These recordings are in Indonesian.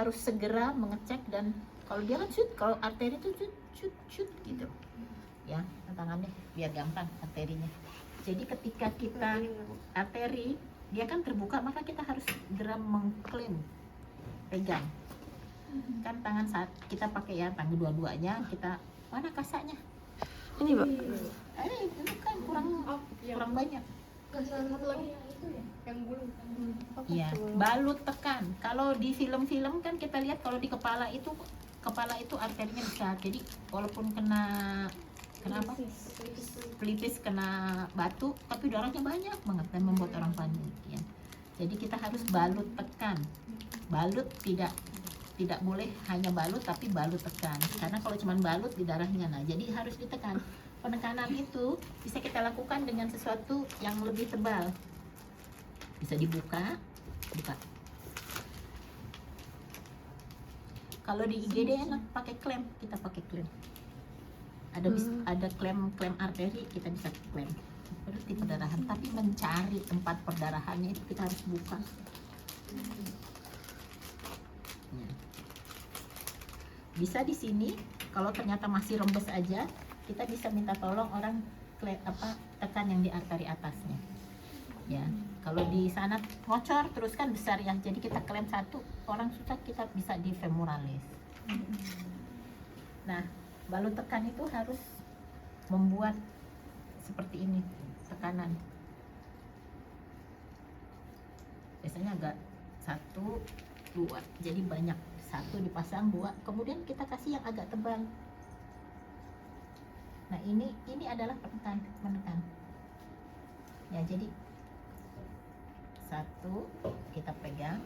harus segera mengecek. Dan kalau dia kan kalau arteri itu shoot gitu ya, tangannya biar gampang arterinya. Jadi ketika kita arteri dia kan terbuka, maka kita harus segera mengklaim, pegang kan tangan saat kita pakai ya, tangan dua-duanya kita. Mana kasanya Ini, Mbak. Itu kan kurang banyak. Satu lagi itu ya, yang gulung. Iya, balut tekan. Kalau di film-film kan kita lihat kalau di kepala itu arterinya besar. Jadi walaupun kena apa? Pelipis, kena batu, tapi darahnya banyak banget dan membuat orang panik ya. Jadi kita harus balut tekan. Balut tidak boleh hanya balut, tapi balut tekan. Karena kalau cuma balut di darahnya, nah jadi harus ditekan. Penekanan itu bisa kita lakukan dengan sesuatu yang lebih tebal. Bisa dibuka, buka. Kalau di IGD enak pakai klem, kita pakai klem. Ada klem arteri, kita bisa klem. Berarti perdarahan, tapi mencari tempat perdarahannya itu kita harus buka. Bisa di sini, kalau ternyata masih rembes aja, kita bisa minta tolong orang tekan yang di arteri atasnya. Ya, kalau di sana ngocor terus kan besar ya, jadi kita klem satu, orang susah kita bisa di femoralis. Nah, balut tekan itu harus membuat seperti ini tekanan. Biasanya agak 1, 2, jadi banyak. 1 dipasang, 2, kemudian kita kasih yang agak tebal. Nah ini adalah menekan. Ya jadi 1 kita pegang,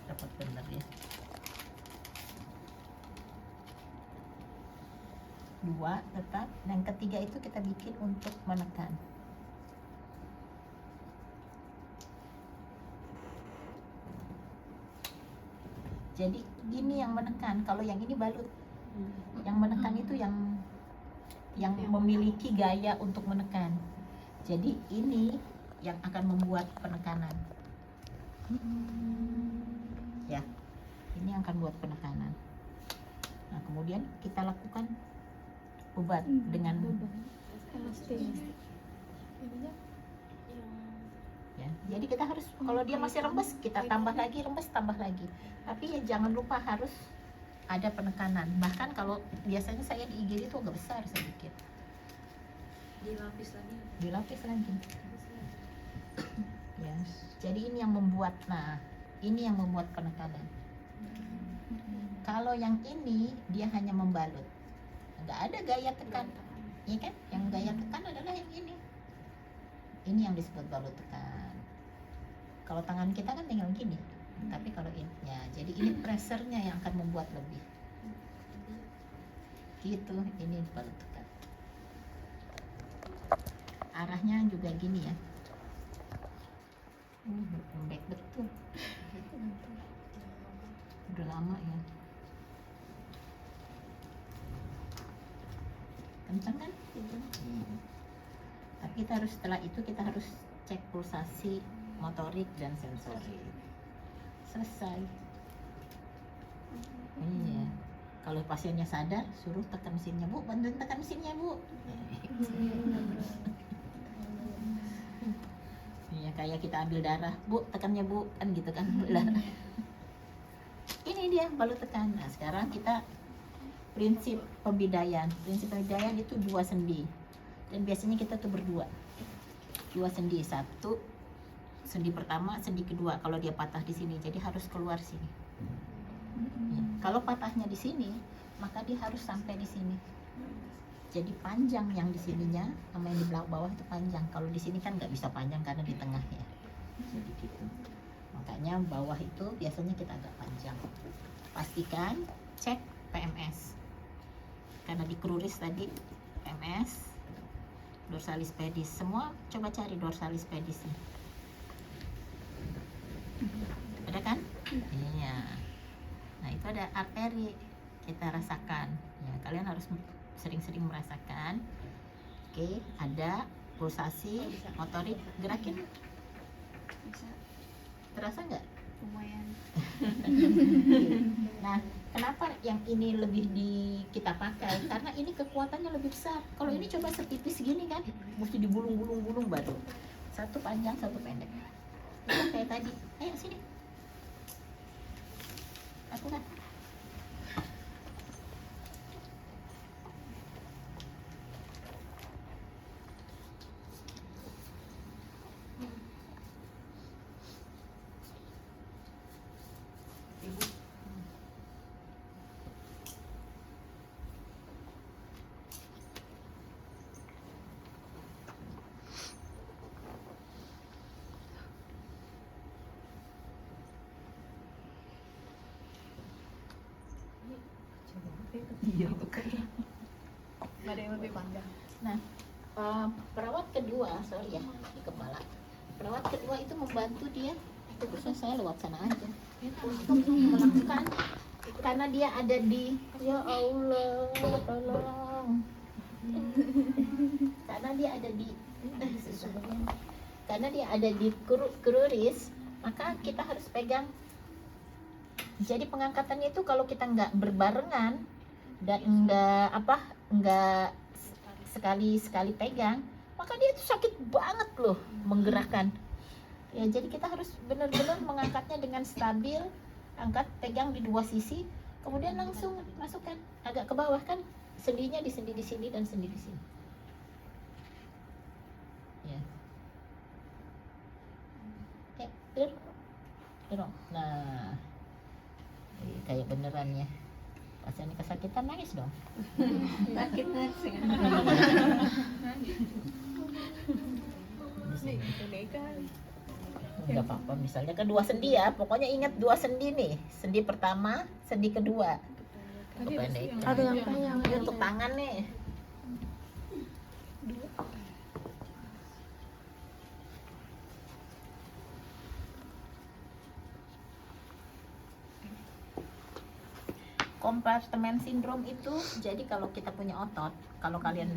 dapat benar ya. 2 tetap, dan ketiga itu kita bikin untuk menekan. Jadi ini yang menekan, kalau yang ini balut. Yang menekan itu yang memiliki gaya untuk menekan. Jadi ini yang akan membuat penekanan. Ya, ini yang akan buat penekanan. Nah, kemudian kita lakukan obat dengan ya. Jadi kita harus, kalau dia masih rembes, kita tambah lagi, rembes tambah lagi. Tapi ya jangan lupa harus ada penekanan. Bahkan kalau biasanya saya di IGD itu agak besar sedikit. Dilapis lagi. Dilapis lagi. Ya. Jadi ini yang membuat, ini yang membuat penekanan. Kalau yang ini dia hanya membalut, nggak ada gaya tekan, ya kan? Yang gaya tekan adalah yang ini. Ini yang disebut balut tekan. Kalau tangan kita kan tinggal gini, tapi kalau ini, ya, jadi ini pressure-nya yang akan membuat lebih. Gitu, ini balut tekan. Arahnya juga gini ya. Lembek betul. Udah lama ya. Kencang kan? Tapi kita harus, setelah itu kita harus cek pulsasi motorik dan sensorik. Selesai. Iya. Kalau pasiennya sadar, suruh tekan mesinnya, Bu, bantuin tekan mesinnya, Bu. Iya, kayak kita ambil darah, Bu, tekannya, Bu, kan gitu kan. Ini dia balut tekan. Nah, sekarang kita prinsip pembidayaan. Prinsip pembidayaan itu 2 sendi. Dan biasanya kita tuh berdua. 2 sendi, 1 sendi pertama, sendi kedua. Kalau dia patah di sini, jadi harus keluar sini. Ya. Kalau patahnya di sini, maka dia harus sampai di sini. Jadi panjang yang di sininya, sama yang di bawah itu panjang. Kalau di sini kan nggak bisa panjang karena di tengah ya. Jadi gitu. Makanya bawah itu biasanya kita agak panjang. Pastikan cek PMS. Karena di kruris tadi PMS, dorsalis pedis, semua coba cari dorsalis pedisnya. Ada kan? Iya. Nah itu ada arteri, kita rasakan. Ya, kalian harus sering-sering merasakan. Oke, ada pulsasi motorik, gerakin. Bisa. Terasa nggak? lumayan. Nah, kenapa yang ini lebih kita pakai? Karena ini kekuatannya lebih besar. Kalau ini coba setipis gini kan, mesti digulung-gulung baru. Satu panjang, satu pendek. Bukan kayak tadi. Ayo sini. Aku kan. Iya, bukan. Nggak ada yang lebih panjang. Nah, perawat kedua, sorry ya, di kepala. Perawat kedua itu membantu dia, terusnya saya lewat sana aja, untuk melakukan, karena dia ada di, ya Allah, tolong. Karena dia ada di, karena dia ada di kruris, maka kita harus pegang. Jadi pengangkatannya itu kalau kita nggak berbarengan dan nggak sekali pegang, maka dia itu sakit banget loh menggerakkan. Ya, jadi kita harus benar-benar mengangkatnya dengan stabil, angkat, pegang di dua sisi, kemudian langsung masukkan agak ke bawah kan, sendinya di sendi di sini dan sendi di sini. Ya. Dorong. Nah, kayak beneran ya. Pas ini kesakitan nangis dong. Sakit nasi. Enggak apa-apa, misalnya kedua sendi ya, pokoknya ingat dua sendi nih, sendi pertama, sendi kedua. Kependekan. Ada yang panjang. Ini untuk tangan nih. Kompartemen sindrom itu, jadi kalau kita punya otot, kalau kalian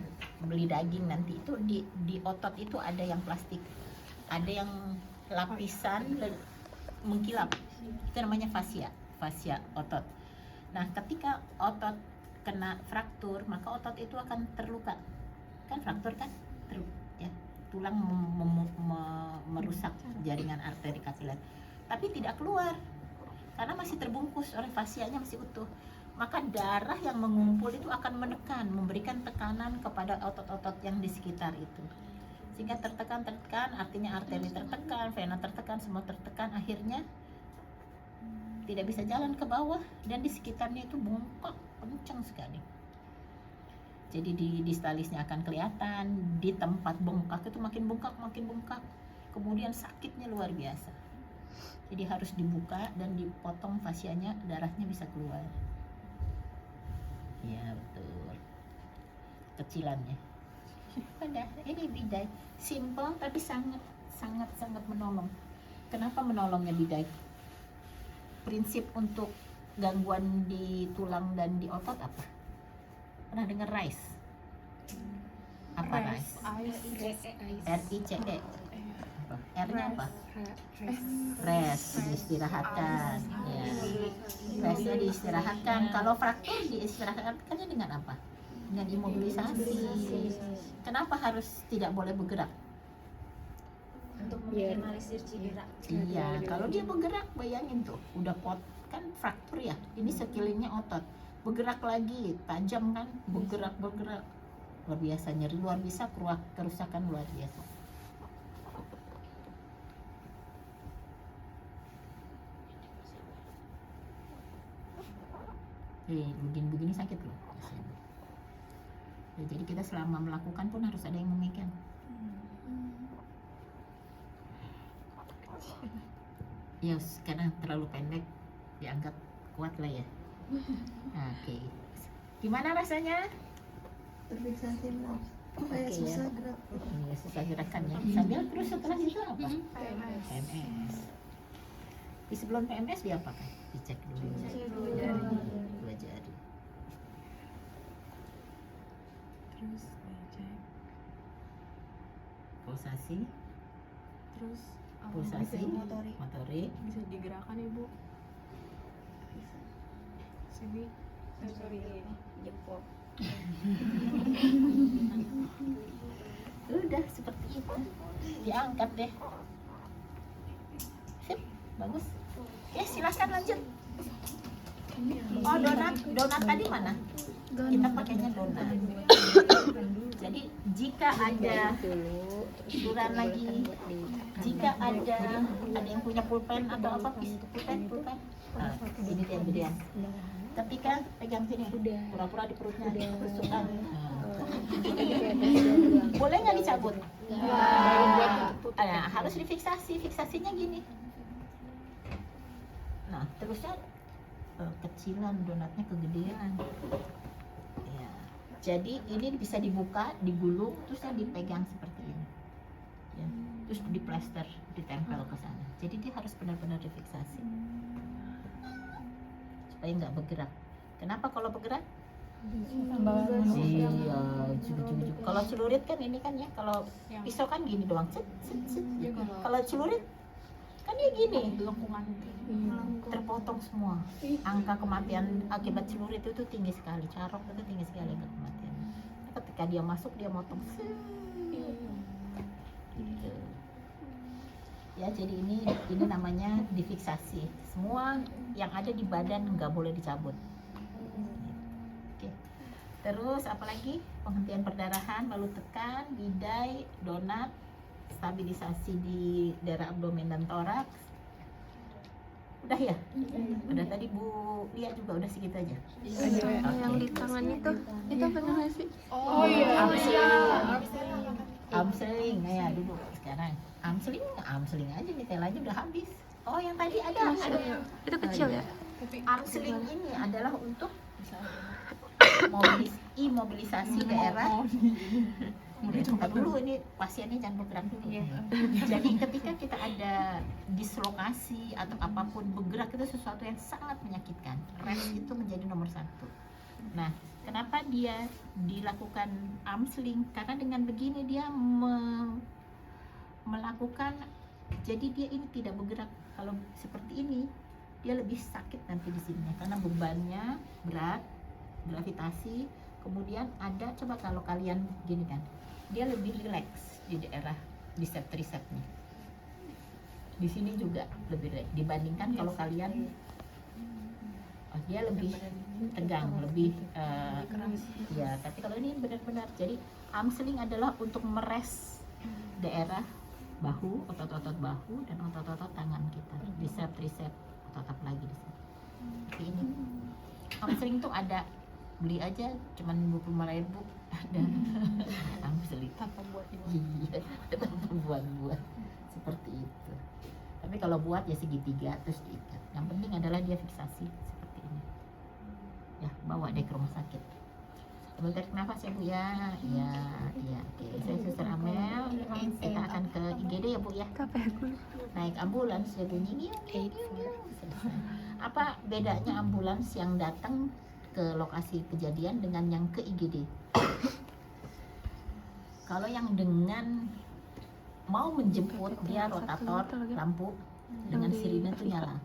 beli daging nanti itu di otot itu ada yang plastik, ada yang lapisan mengkilap, itu namanya fascia otot. Nah, ketika otot kena fraktur, maka otot itu akan terluka, kan fraktur kan, ya, tulang merusak jaringan arteri kapiler, tapi tidak keluar karena masih terbungkus oleh fascianya, masih utuh. Maka darah yang mengumpul itu akan menekan, memberikan tekanan kepada otot-otot yang di sekitar itu, sehingga tertekan, artinya arteri tertekan, vena tertekan, semua tertekan, akhirnya tidak bisa jalan ke bawah dan di sekitarnya itu bengkak kencang sekali. Jadi di distalisnya akan kelihatan, di tempat bengkak itu makin bengkak, kemudian sakitnya luar biasa. Jadi harus dibuka dan dipotong fascianya, darahnya bisa keluar. Ya, betul. Kecilannya. Udah, ini bidai. Simple tapi sangat menolong. Kenapa menolongnya bidai? Prinsip untuk gangguan di tulang dan di otot apa? Pernah dengar RICE? Apa RICE? RICE. R-nya apa? Rest, diistirahatkan. Ya. Restnya diistirahatkan. Kalau fraktur diistirahatkannya dengan apa? Dengan imobilisasi. Kenapa harus tidak boleh bergerak? Untuk meminimalisir cedera. Iya, kalau dia bergerak, bayangin tuh, udah kan fraktur ya. Ini sekelilingnya otot. Bergerak lagi, tajam kan? Bergerak. Luar biasa, nyeri luar biasa, kerusakan luar biasa. Begini sakit loh. Ya, jadi kita selama melakukan pun harus ada yang memegang. Ya, karena terlalu pendek, dianggap kuat lah ya. Oke. Gimana rasanya? Terfiksasi lah. Kayak susah ya. gerak. Iya, susah gerakannya. Sambil terus setelah itu apa? PMS. Di sebelum PMS diapakan? Dicek dulu. Dua jari. Terus ngecek, Pulsasi. terus pulsasi, motorik. motorik. Bisa digerakkan ibu. Sini. Sensori jempol. Udah seperti itu. Diangkat deh. Sip, bagus. Oke, silakan lanjut. Oh, donat tadi mana? Kita pakainya donat. Jadi jika ada ukuran lagi, jika ada yang punya pulpen atau apa, pulpen. Ini dia gedean. Ketika pegang sini, pura-pura di perutnya kesukaan. Boleh nggak dicabut? Harus difiksasi, fiksasinya gini. Nah, terusnya kecilan, donatnya kegedean. Ya. Jadi ini bisa dibuka, digulung, terusnya dipegang seperti ini. Ya. Terus diplester, ditempel ke sana. Jadi dia harus benar-benar difiksasi supaya nggak bergerak. Kenapa kalau bergerak? Iya, kalau celurit kan ini kan ya, kalau pisau kan gini doang, cet. Kalau celurit kan dia gini, Lengkungan. terpotong semua. Angka kematian akibat celurit itu tinggi sekali, carok itu tinggi sekali angka kematian. Ketika dia masuk dia motong. Gitu. Ya, jadi ini namanya difiksasi. Semua yang ada di badan nggak boleh dicabut. Oke. Terus apalagi penghentian perdarahan, lalu tekan, bidai, donat, stabilisasi di daerah abdomen dan toraks. Udah ya? Udah tadi Bu lihat juga udah segitu aja. Yang di tangan itu apa namanya sih? Oh iya. Armsling, ya duduk sekarang. Armsling aja nih, telanya udah habis. Oh, yang tadi ada. Itu kecil ya? Armsling ini adalah untuk imobilisasi daerah. Buka dulu, ini pasiennya jangan bergerak dulu. Jadi ketika kita ada dislokasi atau apapun, bergerak itu sesuatu yang sangat menyakitkan. Rest itu menjadi nomor satu. Nah, kenapa dia dilakukan armsling? Karena dengan begini dia melakukan, jadi dia ini tidak bergerak. Kalau seperti ini dia lebih sakit nanti di sini karena bebannya berat, gravitasi. Kemudian ada, coba kalau kalian gini kan, dia lebih rileks di daerah bicep tricepsnya. Di sini juga lebih rileks dibandingkan kalau kalian dia lebih tegang, lebih ya. Tapi kalau ini benar-benar, jadi armsling adalah untuk meres daerah bahu, otot-otot bahu dan otot-otot tangan kita, bicep tricep, otot lagi di sini. Seperti ini. Armsling tuh ada, beli aja cuman 25.000 ada armsling tanpa buat. Iya, tanpa buat seperti itu. Tapi kalau buat ya segitiga terus diikat. Yang penting adalah dia fiksasi seperti ini. Ya, bawa deh ke rumah sakit. Ambil tarik nafas ya Bu ya. Ya. Oke. Saya Suster Amel. Kita akan ke IGD ya Bu ya. Naik ambulans ya bunyi. Selesai. Apa bedanya ambulans yang datang ke lokasi kejadian dengan yang ke IGD? Kalau yang dengan mau menjemput, dia rotator lampu dengan sirine itu nyala.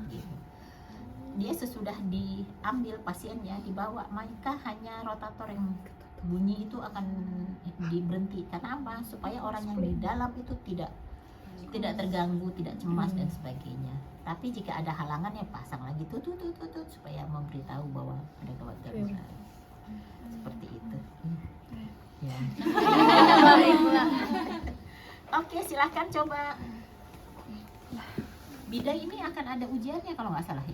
Gitu. Dia sesudah diambil pasiennya, dibawa, maka hanya rotator yang bunyi itu akan diberhenti. Karena apa? Supaya orang yang di dalam itu tidak terganggu, tidak cemas dan sebagainya. Tapi jika ada halangan ya pasang lagi tut supaya memberitahu bahwa ada gawat darurat. Seperti itu. Ya. Oke, silahkan coba. Bidai ini akan ada ujiannya kalau nggak salah ya.